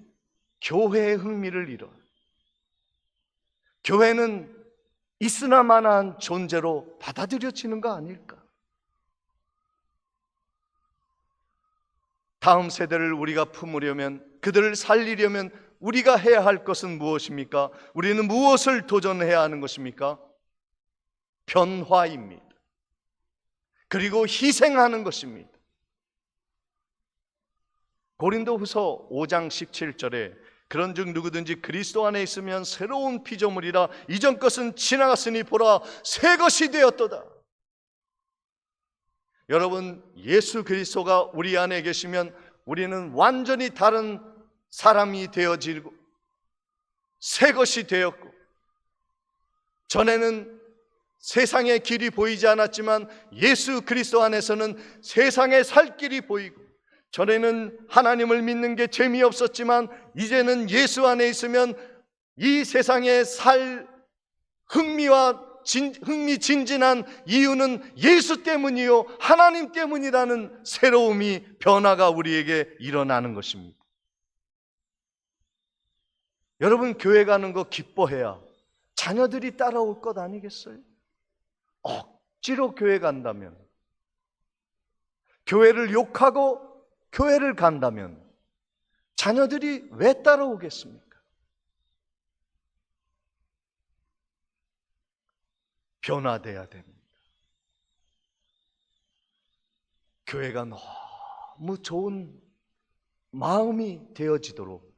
교회의 흥미를 잃어요. 교회는 있으나마나한 존재로 받아들여지는 거 아닐까? 다음 세대를 우리가 품으려면, 그들을 살리려면 우리가 해야 할 것은 무엇입니까? 우리는 무엇을 도전해야 하는 것입니까? 변화입니다. 그리고 희생하는 것입니다. 고린도후서 5장 17절에 그런즉 누구든지 그리스도 안에 있으면 새로운 피조물이라, 이전 것은 지나갔으니 보라 새 것이 되었도다. 여러분, 예수 그리스도가 우리 안에 계시면 우리는 완전히 다른 사람이 되어지고 새 것이 되었고, 전에는 세상의 길이 보이지 않았지만 예수 그리스도 안에서는 세상의 살 길이 보이고, 전에는 하나님을 믿는 게 재미없었지만 이제는 예수 안에 있으면 이 세상에 살 흥미진진한 이유는 예수 때문이요 하나님 때문이라는 새로움이, 변화가 우리에게 일어나는 것입니다. 여러분, 교회 가는 거 기뻐해야 자녀들이 따라올 것 아니겠어요? 억지로 교회 간다면, 교회를 욕하고 교회를 간다면 자녀들이 왜 따라오겠습니까? 변화돼야 됩니다. 교회가 너무 좋은 마음이 되어지도록,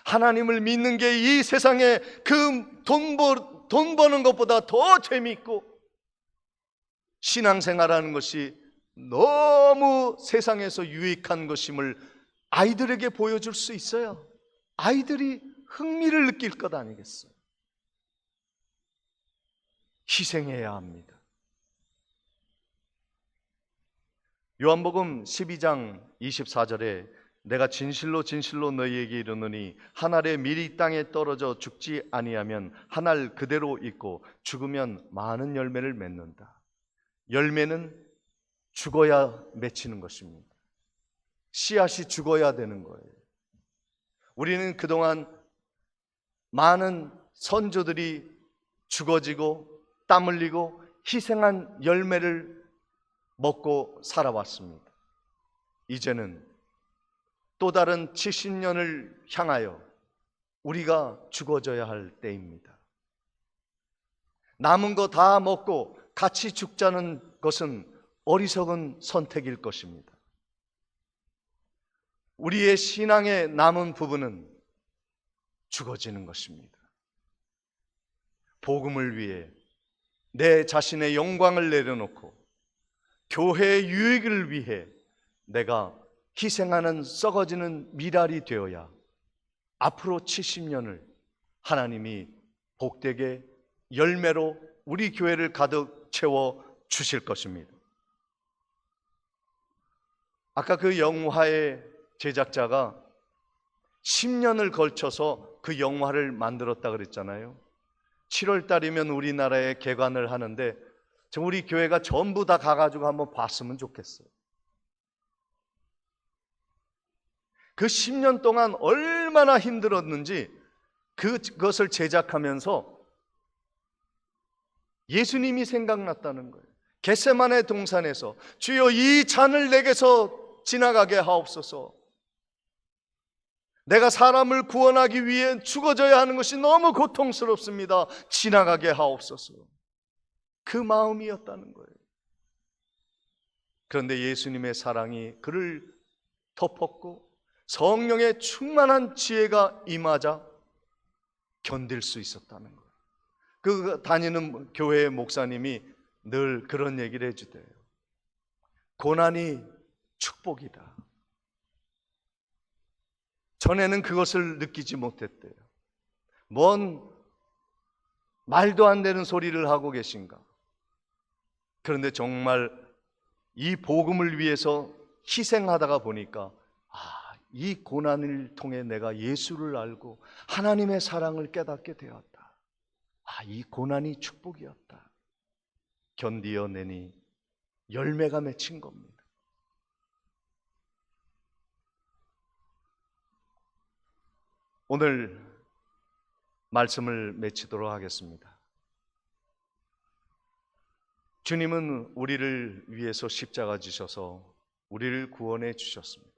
하나님을 믿는 게 이 세상에 그 돈 버는 것보다 더 재미있고, 신앙생활하는 것이 너무 세상에서 유익한 것임을 아이들에게 보여줄 수 있어야 아이들이 흥미를 느낄 것 아니겠어요? 희생해야 합니다. 요한복음 12장 24절에 내가 진실로 진실로 너희에게 이르노니 한 알에 밀이 땅에 떨어져 죽지 아니하면 한 알 그대로 있고 죽으면 많은 열매를 맺는다. 열매는 죽어야 맺히는 것입니다. 씨앗이 죽어야 되는 거예요. 우리는 그동안 많은 선조들이 죽어지고 땀 흘리고 희생한 열매를 먹고 살아왔습니다. 이제는 또 다른 70년을 향하여 우리가 죽어져야 할 때입니다. 남은 거 다 먹고 같이 죽자는 것은 어리석은 선택일 것입니다. 우리의 신앙의 남은 부분은 죽어지는 것입니다. 복음을 위해 내 자신의 영광을 내려놓고 교회의 유익을 위해 내가 희생하는 썩어지는 미랄이 되어야 앞으로 70년을 하나님이 복되게 열매로 우리 교회를 가득 채워 주실 것입니다. 아까 그 영화의 제작자가 10년을 걸쳐서 그 영화를 만들었다 그랬잖아요. 7월 달이면 우리나라에 개관을 하는데 우리 교회가 전부 다 가가지고 한번 봤으면 좋겠어요. 그 10년 동안 얼마나 힘들었는지 그것을 제작하면서 예수님이 생각났다는 거예요. 겟세마네 동산에서 주여 이 잔을 내게서 지나가게 하옵소서. 내가 사람을 구원하기 위해 죽어져야 하는 것이 너무 고통스럽습니다. 지나가게 하옵소서. 그 마음이었다는 거예요. 그런데 예수님의 사랑이 그를 덮었고 성령의 충만한 지혜가 임하자 견딜 수 있었다는 거예요. 그 다니는 교회의 목사님이 늘 그런 얘기를 해주대요. 고난이 축복이다. 전에는 그것을 느끼지 못했대요. 뭔 말도 안 되는 소리를 하고 계신가. 그런데 정말 이 복음을 위해서 희생하다가 보니까 이 고난을 통해 내가 예수를 알고 하나님의 사랑을 깨닫게 되었다. 이 고난이 축복이었다. 견디어내니 열매가 맺힌 겁니다. 오늘 말씀을 맺히도록 하겠습니다. 주님은 우리를 위해서 십자가 지셔서 우리를 구원해 주셨습니다.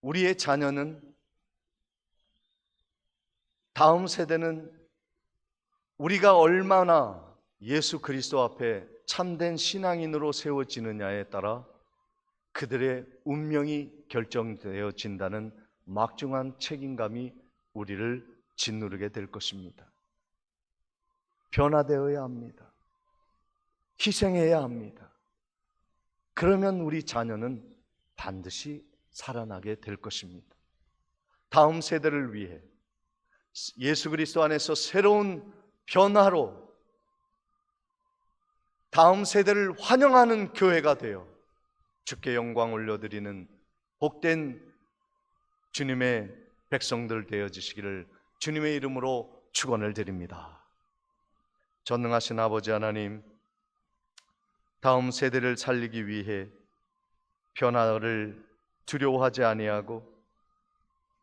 우리의 자녀는, 다음 세대는 우리가 얼마나 예수 그리스도 앞에 참된 신앙인으로 세워지느냐에 따라 그들의 운명이 결정되어진다는 막중한 책임감이 우리를 짓누르게 될 것입니다. 변화되어야 합니다. 희생해야 합니다. 그러면 우리 자녀는 반드시 살아나게 될 것입니다. 다음 세대를 위해 예수 그리스도 안에서 새로운 변화로 다음 세대를 환영하는 교회가 되어 주께 영광 올려드리는 복된 주님의 백성들 되어지시기를 주님의 이름으로 축원을 드립니다. 전능하신 아버지 하나님, 다음 세대를 살리기 위해 변화를 두려워하지 아니하고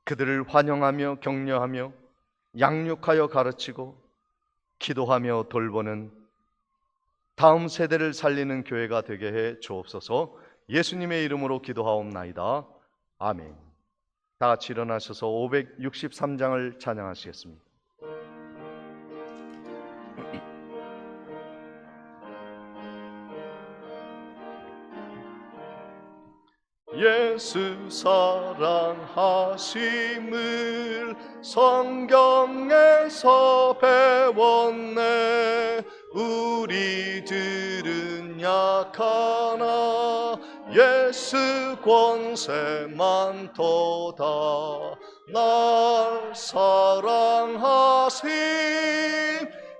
그들을 환영하며 격려하며 양육하여 가르치고 기도하며 돌보는 다음 세대를 살리는 교회가 되게 해 주옵소서. 예수님의 이름으로 기도하옵나이다. 아멘. 다 같이 일어나셔서 563장을 찬양하시겠습니다. 예수 사랑하심을 성경에서 배웠네. 우리들은 약하나 예수 권세 많도다. 날 사랑하심,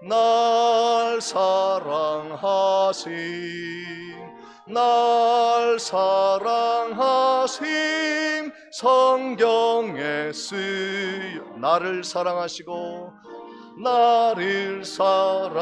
날 사랑하심, 날 사랑하심 성경에 쓰여. 나를 사랑하시고 나를 사랑하시고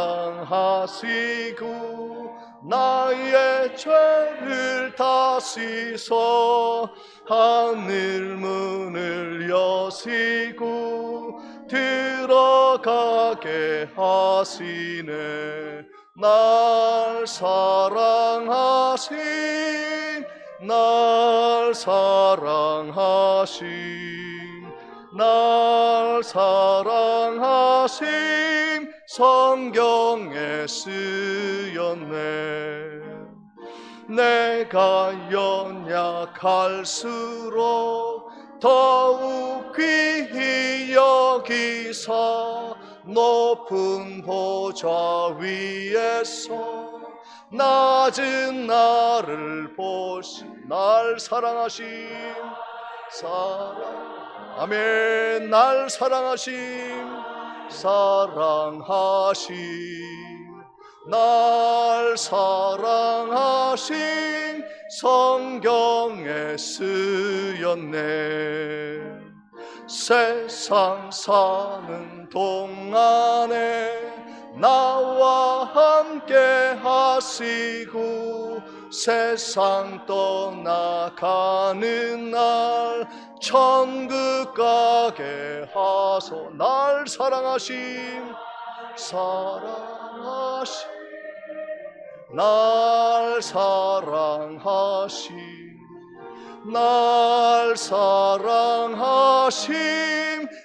나의 죄를 다시서 하늘 문을 여시고 들어가게 하시네. 날 사랑하신 날 사랑하신 날 사랑하심 성경에 쓰였네. 내가 연약할수록 더욱 귀히 여기사 높은 보좌 위에서 낮은 나를 보시 날 사랑하심 아멘. 날 사랑하심 사랑하심 날 사랑하심 성경에 쓰였네. 세상 사는 동안에 나와 함께 하시고 세상 떠나가는 날 천국 가게 하소. 날 사랑하심 사랑하심 날 사랑하심 날 사랑하심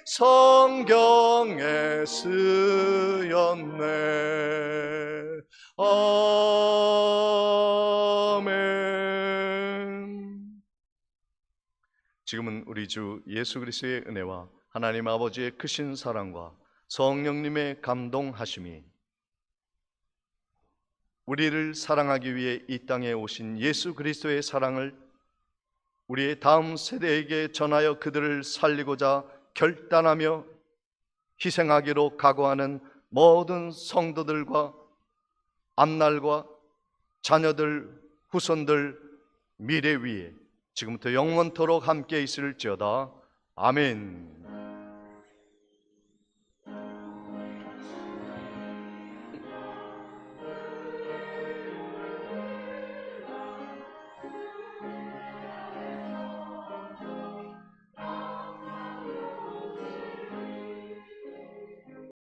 성경에 쓰였네. 아멘. 지금은 우리 주 예수 그리스도의 은혜와 하나님 아버지의 크신 사랑과 성령님의 감동하심이 우리를 사랑하기 위해 이 땅에 오신 예수 그리스도의 사랑을 우리의 다음 세대에게 전하여 그들을 살리고자 결단하며 희생하기로 각오하는 모든 성도들과 앞날과 자녀들, 후손들 미래 위에 지금부터 영원토록 함께 있을지어다. 아멘.